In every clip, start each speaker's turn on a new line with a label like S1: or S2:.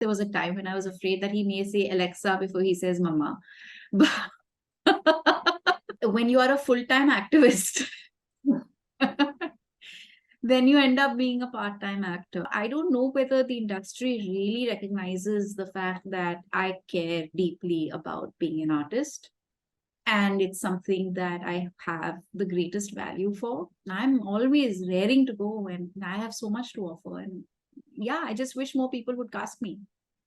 S1: there was a time when I was afraid that he may say Alexa before he says Mama. But when you are a full-time activist, then you end up being a part-time actor. I don't know whether the industry really recognizes the fact that I care deeply about being an artist. And it's something that I have the greatest value for. I'm always raring to go, and I have so much to offer. And yeah, I just wish more people would cast me,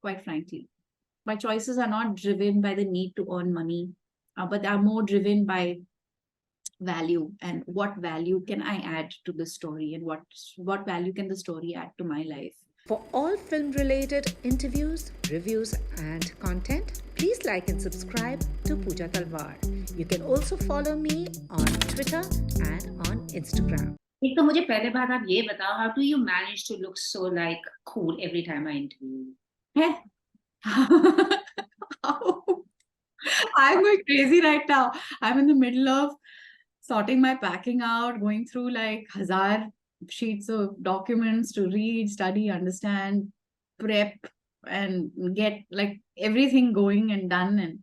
S1: quite frankly. My choices are not driven by the need to earn money, but are more driven by value, and what value can I add to the story, and what value can the story add to my life.
S2: For all film-related interviews, reviews and content, please like and subscribe to Pooja Talwar. You can also follow me on Twitter and on Instagram.
S3: एक तो मुझे पहले बात आप ये बताओ, how do you manage to look so like cool every time I interview you?
S1: I'm going crazy right now. I'm in the middle of sorting my packing out, going through like 1,000 sheets of documents to read, study, understand, prep, and get like everything going and done, and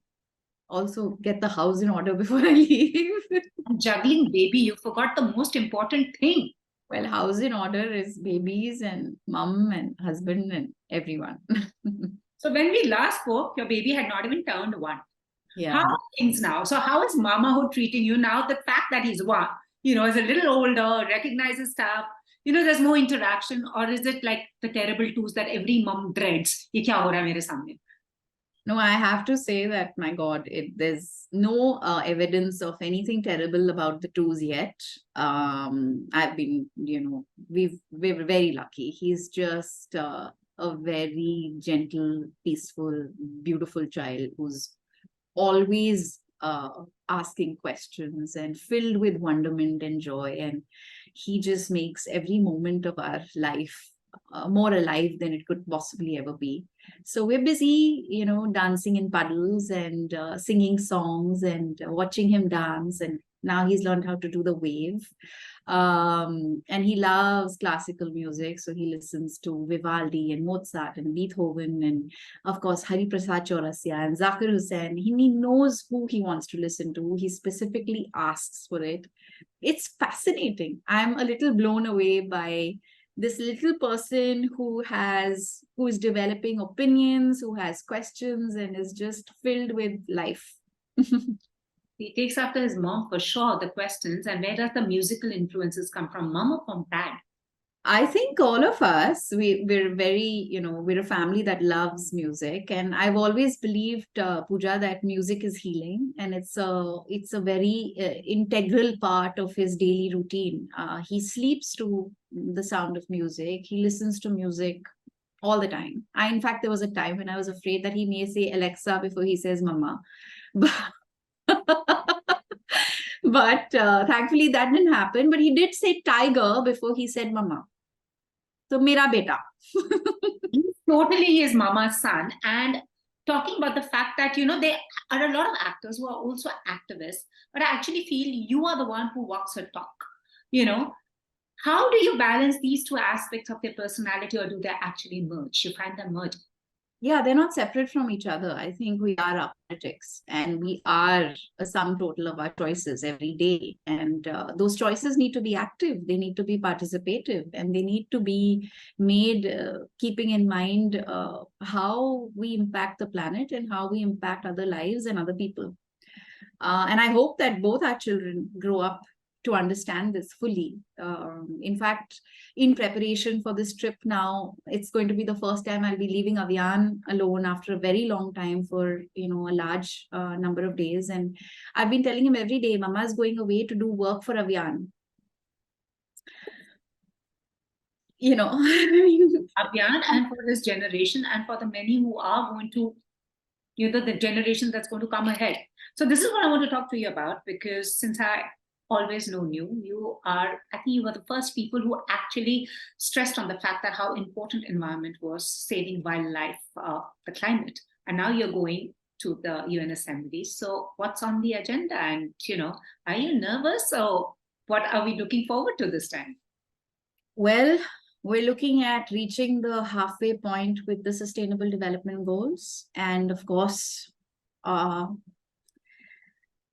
S1: also get the house in order before I leave.
S3: And juggling baby, you forgot the most important thing.
S1: Well, house in order is babies and mom and husband and everyone.
S3: So when we last spoke, your baby had not even turned 1.
S1: Yeah.
S3: How are things now? So how is mamahood treating you now? The fact that he's 1, is a little older, recognizes stuff, there's more interaction, or is it like the terrible twos that every mom dreads? Ye kya ho raha hai mere samne?
S1: No, I have to say that, my God, there's no evidence of anything terrible about the twos yet. I've been, we're very lucky. He's just a very gentle, peaceful, beautiful child who's always asking questions and filled with wonderment and joy. And he just makes every moment of our life more alive than it could possibly ever be. So we're busy, dancing in puddles and singing songs and watching him dance. And now he's learned how to do the wave. And he loves classical music. So he listens to Vivaldi and Mozart and Beethoven and, of course, Hari Prasad Chaurasia and Zakir Hussain. He knows who he wants to listen to. He specifically asks for it. It's fascinating. I'm a little blown away by this little person who is developing opinions, who has questions, and is just filled with life.
S3: He takes after his mom for sure, the questions. And where does the musical influences come from, mom or from dad?
S1: I think all of us, we're very, we're a family that loves music. And I've always believed, Pooja, that music is healing. And it's a very integral part of his daily routine. He sleeps to the sound of music. He listens to music all the time. In fact, there was a time when I was afraid that he may say Alexa before he says Mama. But thankfully that didn't happen. But he did say tiger before he said Mama. So mera beta.
S3: Totally his mama's son. And talking about the fact that, there are a lot of actors who are also activists, but I actually feel you are the one who walks her talk. How do you balance these two aspects of their personality, or do they actually merge? You find them merging?
S1: Yeah, they're not separate from each other. I think we are our politics, and we are a sum total of our choices every day. And those choices need to be active. They need to be participative, and they need to be made keeping in mind how we impact the planet and how we impact other lives and other people. And I hope that both our children grow up to understand this fully. In fact, in preparation for this trip now, it's going to be the first time I'll be leaving Avyaan alone after a very long time for, a large number of days. And I've been telling him every day, Mama is going away to do work for Avyaan.
S3: Avyaan, and for this generation, and for the many who are going to, the generation that's going to come ahead. So this is what I want to talk to you about, because since I always known you are, I think you were the first people who actually stressed on the fact that how important environment was, saving wildlife, the climate. And now you're going to the UN Assembly. So what's on the agenda? And, are you nervous, or what are we looking forward to this time?
S1: Well, We're looking at reaching the halfway point with the Sustainable Development Goals. And of course,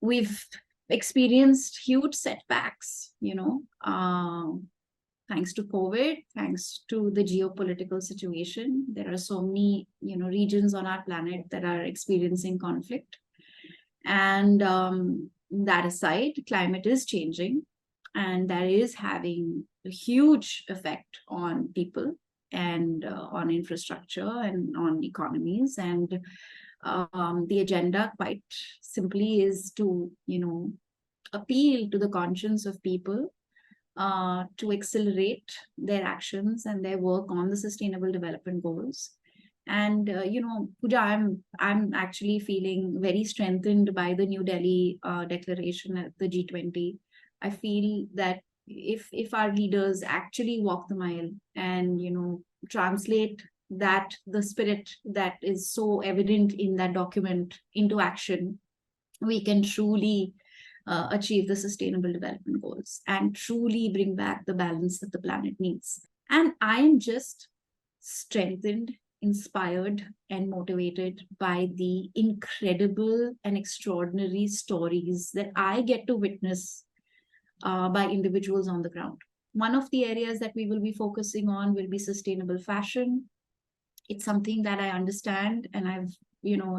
S1: we've experienced huge setbacks, thanks to COVID, thanks to the geopolitical situation. There are so many, regions on our planet that are experiencing conflict. And that aside, climate is changing, and that is having a huge effect on people and on infrastructure and on economies. And the agenda, quite simply, is to, appeal to the conscience of people to accelerate their actions and their work on the Sustainable Development Goals. And Pooja, I'm actually feeling very strengthened by the New Delhi declaration at the G20. I feel that if our leaders actually walk the mile and translate that the spirit that is so evident in that document into action, we can truly achieve the Sustainable Development Goals and truly bring back the balance that the planet needs. And I am just strengthened, inspired, and motivated by the incredible and extraordinary stories that I get to witness by individuals on the ground. One of the areas that we will be focusing on will be sustainable fashion. It's something that I understand and I've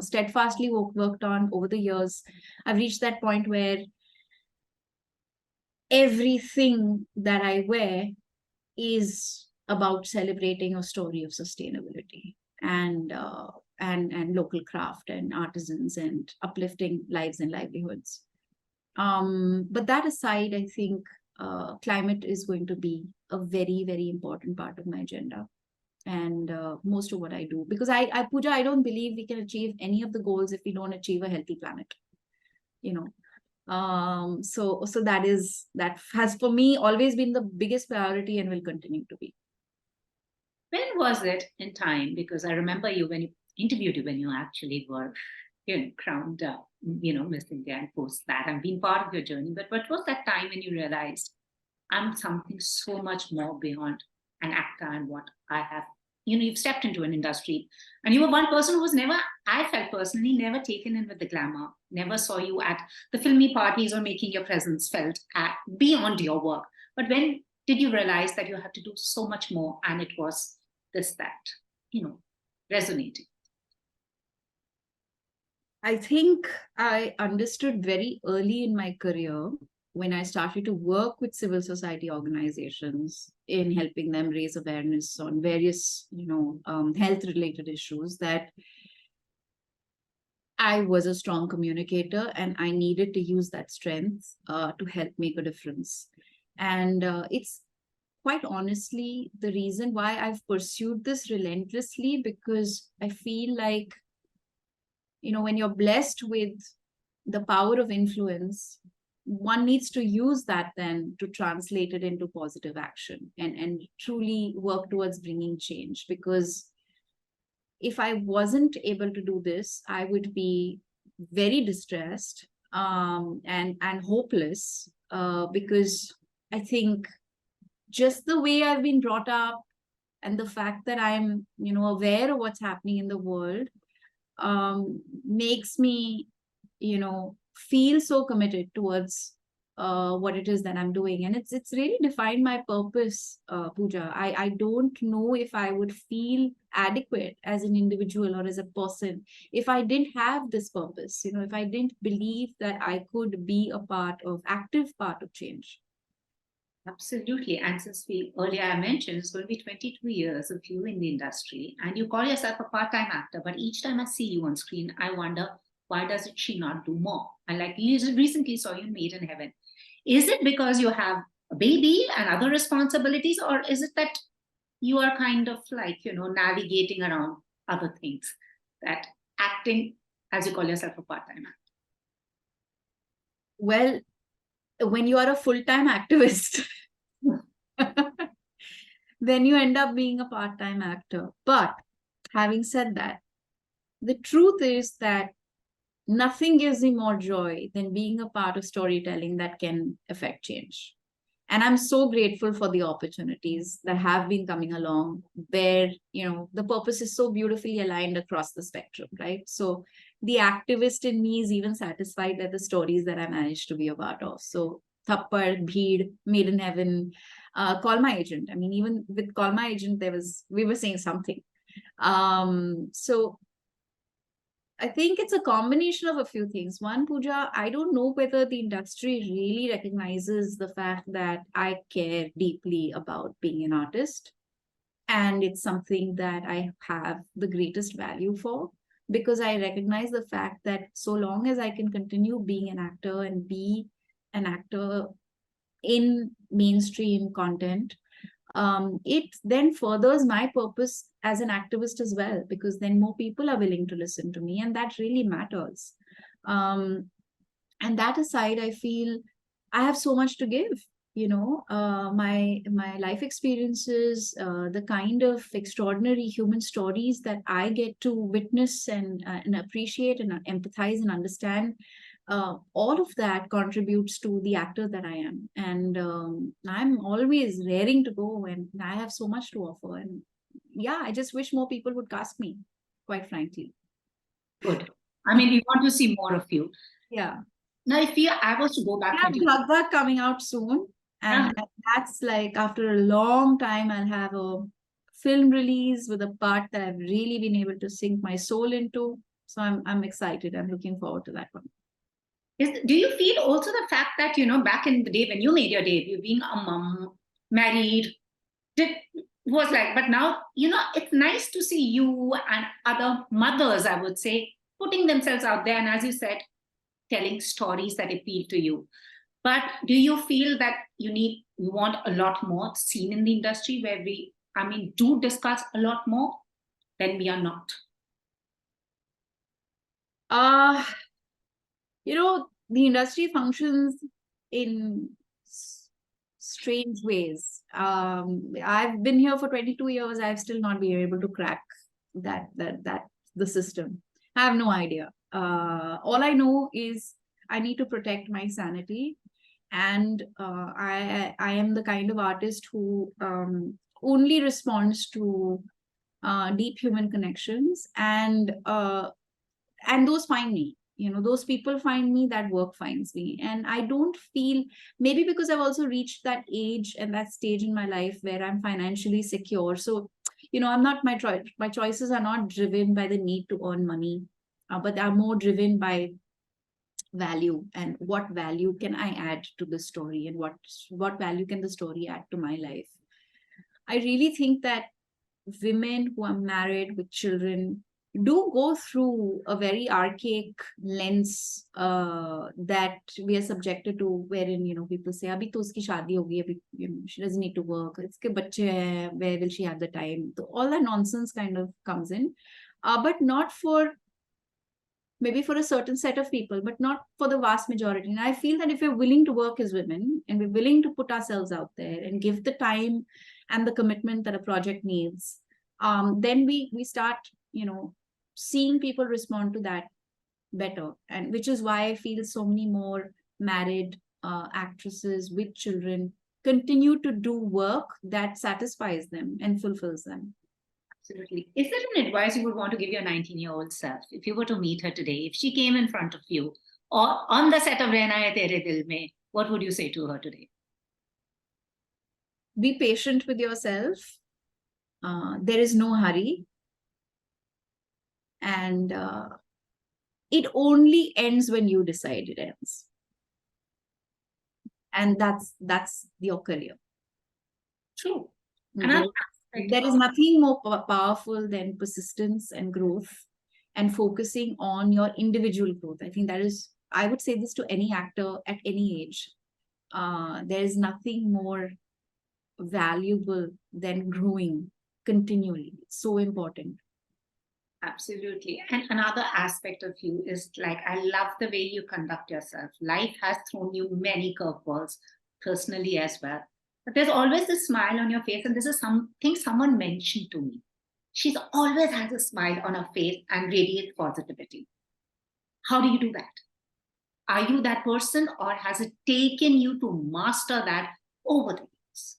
S1: steadfastly worked on over the years. I've reached that point where everything that I wear is about celebrating a story of sustainability and local craft and artisans and uplifting lives and livelihoods. But that aside, I think climate is going to be a very, very important part of my agenda and most of what I do. Because Pooja, I don't believe we can achieve any of the goals if we don't achieve a healthy planet. So that has for me always been the biggest priority and will continue to be.
S3: When was it in time? Because I remember you when you interviewed you when you actually were crowned Miss India, and post that I've been part of your journey. But what was that time when you realized I'm something so much more beyond an actor and what I have? You've stepped into an industry and you were one person who was never, I felt personally, never taken in with the glamour, never saw you at the filmy parties or making your presence felt beyond your work. But when did you realize that you have to do so much more? And it was that, resonating.
S1: I think I understood very early in my career when I started to work with civil society organizations in helping them raise awareness on various, health-related issues, that I was a strong communicator and I needed to use that strength to help make a difference. And it's quite honestly the reason why I've pursued this relentlessly, because I feel like, when you're blessed with the power of influence, one needs to use that then to translate it into positive action and truly work towards bringing change. Because if I wasn't able to do this, I would be very distressed and hopeless because I think just the way I've been brought up and the fact that I'm, aware of what's happening in the world makes me, feel so committed towards what it is that I'm doing. And it's really defined my purpose, Pooja. I don't know if I would feel adequate as an individual or as a person if I didn't have this purpose, if I didn't believe that I could be active part of change.
S3: Absolutely. And since earlier I mentioned, it's going to be 22 years of you in the industry, and you call yourself a part-time actor, but each time I see you on screen, I wonder, why does she not do more? And like you recently saw you in Made in Heaven. Is it because you have a baby and other responsibilities, or is it that you are kind of like, navigating around other things, that acting, as you call yourself, a part-time actor?
S1: Well, when you are a full-time activist, then you end up being a part-time actor. But having said that, the truth is that nothing gives me more joy than being a part of storytelling that can affect change. And I'm so grateful for the opportunities that have been coming along where, the purpose is so beautifully aligned across the spectrum, right? So the activist in me is even satisfied at the stories that I managed to be a part of. So Thappad, Bheed, Made in Heaven, Call My Agent. I mean, even with Call My Agent, we were saying something. So I think it's a combination of a few things. One, Pooja, I don't know whether the industry really recognizes the fact that I care deeply about being an artist. And it's something that I have the greatest value for, because I recognize the fact that so long as I can continue being an actor and be an actor in mainstream content, it then furthers my purpose as an activist as well, because then more people are willing to listen to me, and that really matters. And that aside, I feel I have so much to give. My life experiences, the kind of extraordinary human stories that I get to witness and appreciate and empathize and understand, all of that contributes to the actor that I am. And I'm always raring to go, and I have so much to offer. And yeah, I just wish more people would cast me, quite frankly.
S3: Good. I mean, we want to see more of you.
S1: Yeah.
S3: Now, if I was to go back,
S1: I have Bhagavad coming out soon. And that's like, after a long time, I'll have a film release with a part that I've really been able to sink my soul into. So I'm excited. I'm looking forward to that one.
S3: Do you feel also the fact that, back in the day when you made your debut, being a mom, married, was like, but now, it's nice to see you and other mothers, I would say, putting themselves out there. And as you said, telling stories that appeal to you. But do you feel that you want a lot more seen in the industry where do discuss a lot more than we are not?
S1: The industry functions in strange ways. I've been here for 22 years. I've still not been able to crack that the system. I have no idea. All I know is I need to protect my sanity, and I am the kind of artist who only responds to deep human connections, and those find me. Those people find me, that work finds me. And I don't feel, maybe because I've also reached that age and that stage in my life where I'm financially secure. So, I'm not, my choices are not driven by the need to earn money, but are more driven by value, and what value can I add to the story, and what value can the story add to my life. I really think that women who are married with children do go through a very archaic lens that we are subjected to, wherein people say, "Abhi to uski shaadi ho gayi, abhi, she doesn't need to work. Iske bacche hai, where will she have the time?" So all that nonsense kind of comes in, but not for, maybe for a certain set of people, but not for the vast majority. And I feel that if we're willing to work as women, and we're willing to put ourselves out there and give the time and the commitment that a project needs, then we start, seeing people respond to that better. And which is why I feel so many more married actresses with children continue to do work that satisfies them and fulfills them.
S3: Absolutely. Is there an advice you would want to give your 19-year-old self if you were to meet her today, if she came in front of you or on the set of Rehna Hai Tere Dil Mein, what would you say to her today?
S1: Be patient with yourself. There is no hurry. And it only ends when you decide it ends. And that's your career.
S3: True.
S1: There is nothing more powerful than persistence and growth, and focusing on your individual growth. I think that is, I would say this to any actor at any age. There is nothing more valuable than growing continually. It's so important.
S3: Absolutely. And another aspect of you is, like, I love the way you conduct yourself. Life has thrown you many curveballs, personally as well. But there's always this smile on your face. And this is something someone mentioned to me. She's always has a smile on her face and radiates positivity. How do you do that? Are you that person, or has it taken you to master that over the years?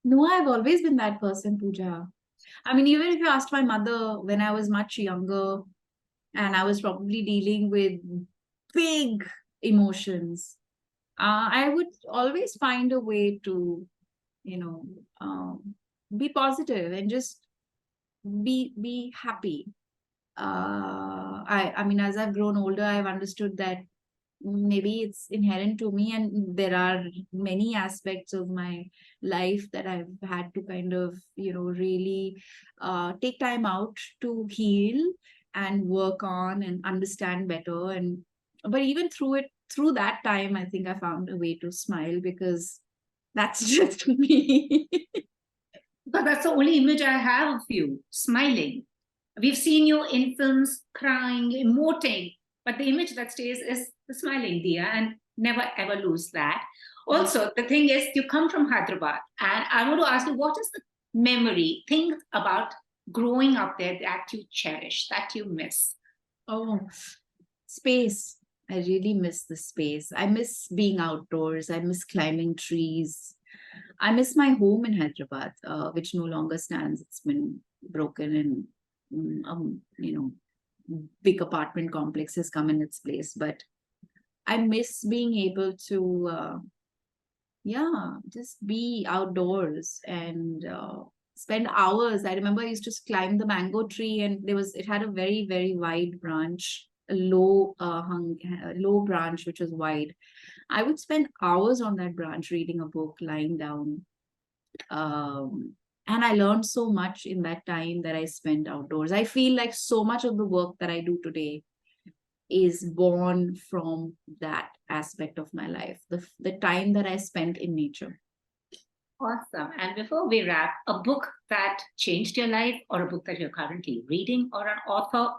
S1: No, I've always been that person, Pooja. I mean, even if you asked my mother when I was much younger and I was probably dealing with big emotions, I would always find a way to, you know, be positive and just be happy. I mean, as I've grown older, I've understood that maybe it's inherent to me, and there are many aspects of my life that I've had to kind of, really take time out to heal and work on and understand better. And but even through that time, I think I found a way to smile, because that's just me.
S3: Because that's the only image I have of you, smiling. We've seen you in films crying, emoting, but the image that stays is the smiling Dia, and never ever lose that. Also, the thing is, you come from Hyderabad, and I want to ask you, what is the memory, things about growing up there that you cherish, that you miss?
S1: Oh, space. I really miss the space. I miss being outdoors. I miss climbing trees. I miss my home in Hyderabad, which no longer stands. It's been broken, and big apartment complex has come in its place. But I miss being able to, just be outdoors and spend hours. I remember I used to climb the mango tree, and it had a very, very wide branch, a low branch, which was wide. I would spend hours on that branch reading a book, lying down. And I learned so much in that time that I spent outdoors. I feel like so much of the work that I do today is born from that aspect of my life, the time that I spent in nature.
S3: Awesome. And before we wrap, a book that changed your life, or a book that you're currently reading, or an author,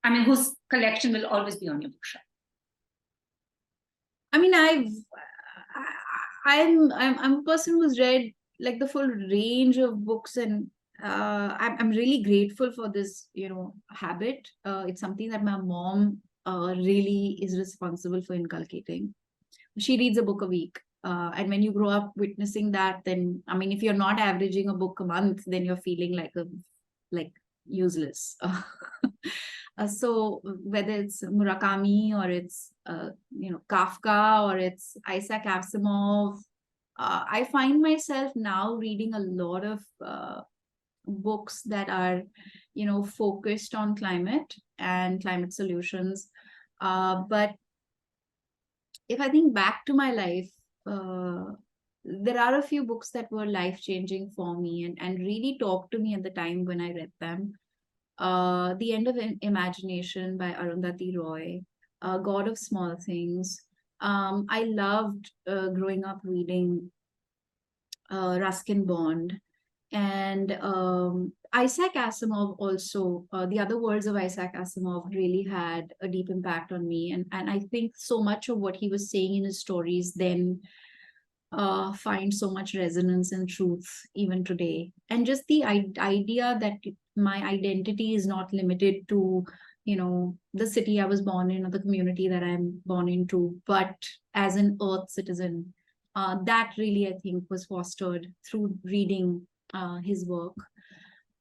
S3: I mean, whose collection will always be on your bookshelf?
S1: I mean, I'm a person who's read like the full range of books, and I'm really grateful for this, habit. It's something that my mom really is responsible for inculcating. She reads a book a week. And when you grow up witnessing that, then I mean, if you're not averaging a book a month, then you're feeling like useless. So whether it's Murakami, or it's Kafka, or it's Isaac Asimov, I find myself now reading a lot of books that are focused on climate and climate solutions. But if I think back to my life, there are a few books that were life-changing for me, and really talked to me at the time when I read them. The End of Imagination by Arundhati Roy, God of Small Things. I loved growing up reading Ruskin Bond, and Isaac Asimov also. The Other Worlds of Isaac Asimov really had a deep impact on me, and I think so much of what he was saying in his stories then find so much resonance and truth even today. And just the idea that my identity is not limited to the city I was born in, or the community that I'm born into, but as an earth citizen. That really, I think, was fostered through reading his work.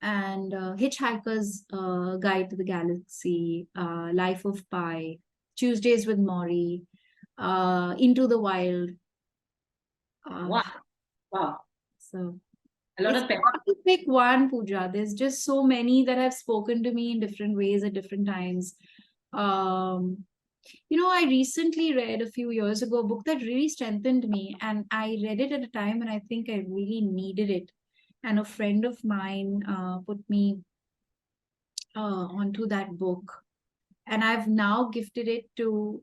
S1: And Hitchhiker's Guide to the Galaxy, Life of Pi, Tuesdays with Maury, Into the Wild.
S3: Wow. Wow.
S1: So
S3: a lot
S1: it's
S3: of pepper.
S1: hard to pick one, Pooja. There's just so many that have spoken to me in different ways at different times. I recently read a few years ago a book that really strengthened me, and I read it at a time when I think I really needed it. And a friend of mine put me onto that book, and I've now gifted it to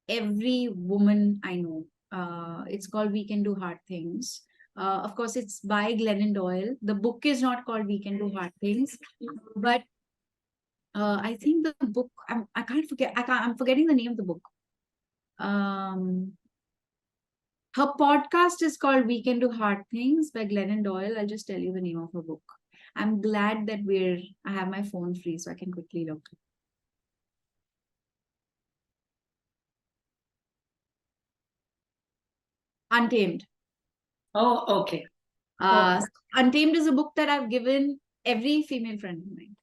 S1: every woman I know. It's called We Can Do Hard Things. Of course, it's by Glennon Doyle. The book is not called We Can Do Hard Things, but I think the book, I'm forgetting the name of the book. Her podcast is called We Can Do Hard Things by Glennon Doyle. I'll just tell you the name of her book. I'm glad that I have my phone free so I can quickly look. Untamed.
S3: Oh, okay.
S1: Uh, Untamed is a book that I've given every female friend of mine,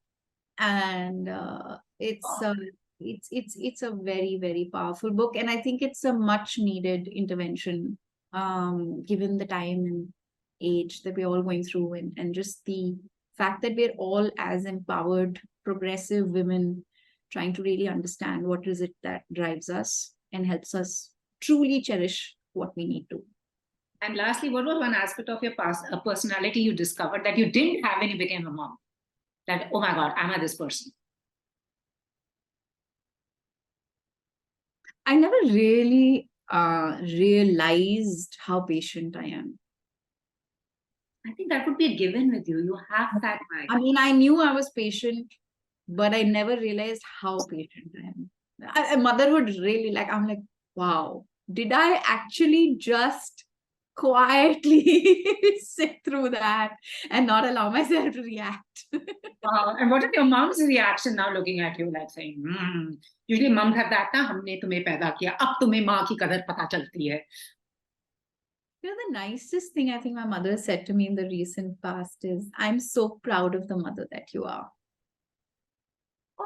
S1: and it's a very, very powerful book, and I think it's a much needed intervention, given the time and age that we're all going through, and just the fact that we're all as empowered, progressive women trying to really understand what is it that drives us and helps us truly cherish what we need to.
S3: And lastly, what was one aspect of your past personality you discovered that you didn't have when you became a mom? That, oh my God, am I this person?
S1: I never really realized how patient I am.
S3: I think that would be a given with you. You have that vibe.
S1: I mean, I knew I was patient, but I never realized how patient I am. Motherhood really, like, I'm like, wow, did I actually just quietly sit through that and not allow myself to react?
S3: Wow. And what is your mom's reaction now looking at you, like saying, usually moms have that, na, हमने तुम्हें पैदा किया, अब तुम्हें माँ की कदर पता चलती है.
S1: You know, the nicest thing I think my mother said to me in the recent past is, I'm so proud of the mother that you are.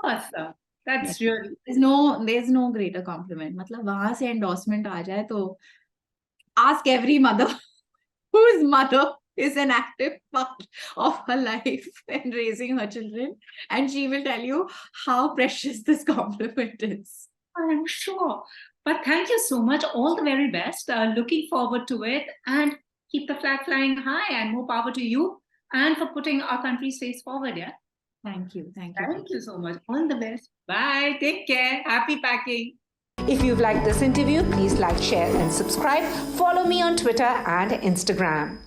S3: Awesome. That's really.
S1: There's no greater compliment. मतलब वहां से endorsement आ जाए तो ask every mother whose mother is an active part of her life and raising her children, and she will tell you how precious this compliment is.
S3: I'm sure. But thank you so much. All the very best. Looking forward to it, and keep the flag flying high, and more power to you and for putting our country's face forward. Yeah.
S1: Thank you. Thank you.
S3: Thank you so much. All the best. Bye. Take care. Happy packing.
S2: If you've liked this interview, please like, share, and subscribe. Follow me on Twitter and Instagram.